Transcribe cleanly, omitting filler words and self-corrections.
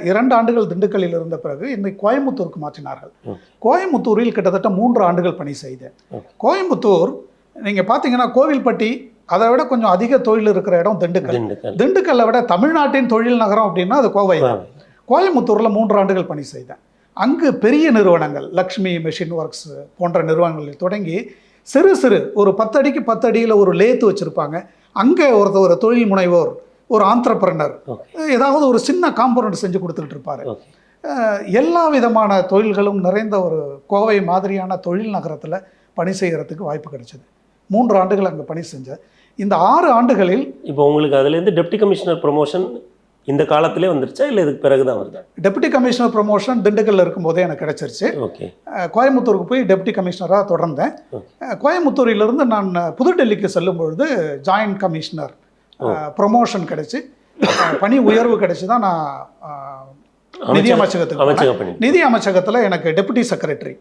2 ஆண்டுகள் திண்டுக்கல்லில் இருந்த பிறகு இன்னைக்கு கோயம்புத்தூருக்கு மாற்றினார்கள். கோயம்புத்தூரில் கிட்டத்தட்ட 3 ஆண்டுகள் பணி செய்தேன். கோயம்புத்தூர் நீங்கள் பார்த்தீங்கன்னா கோவில்பட்டி அதை விட கொஞ்சம் அதிக தொழில் இருக்கிற இடம் திண்டுக்கல். திண்டுக்கல்லை விட தமிழ்நாட்டின் தொழில் நகரம் அப்படின்னா அது கோவை தான். கோயம்புத்தூரில் 3 ஆண்டுகள் பணி செய்தேன். அங்கு பெரிய நிறுவனங்கள் லக்ஷ்மி மெஷின் ஒர்க்ஸ் போன்ற நிறுவனங்களில் தொடங்கி சிறு சிறு ஒரு 10 அடிக்கு 10 அடியில் ஒரு லேத்து வச்சுருப்பாங்க. அங்கே ஒரு தொழில் முனைவோர், ஒரு ஆந்திரப்ரனர் ஏதாவது ஒரு சின்ன காம்பவுண்ட் செஞ்சு கொடுத்துக்கிட்டு இருப்பார். எல்லா விதமான தொழில்களும் நிறைந்த ஒரு கோவை மாதிரியான தொழில் நகரத்தில் பணி செய்கிறதுக்கு வாய்ப்பு கிடைச்சது. 3 ஆண்டுகள் அங்கே பணி செஞ்சேன். இந்த 6 ஆண்டுகளில் இப்போ உங்களுக்கு அதுலேருந்து டெப்டி கமிஷனர் ப்ரொமோஷன் இந்த காலத்திலே வந்துருச்சா இல்லை இதுக்கு பிறகு தான் வருதா? டெப்டி கமிஷனர் ப்ரொமோஷன் திண்டுக்கல்ல இருக்கும்போதே எனக்கு கிடைச்சிருச்சு. ஓகே. கோயம்புத்தூருக்கு போய் டெப்டி கமிஷனராக தொடர்ந்தேன். கோயம்புத்தூரிலிருந்து நான் புதுடெல்லிக்கு செல்லும் பொழுது ஜாயின்ட் கமிஷனர் ப்ரொமோஷன் கிடைச்சி பணி உயர்வு கிடைச்சி தான் நான் நிதி அமைச்சகத்துக்கு. நிதி அமைச்சகத்தில் எனக்கு டெப்டி செக்ரட்டரி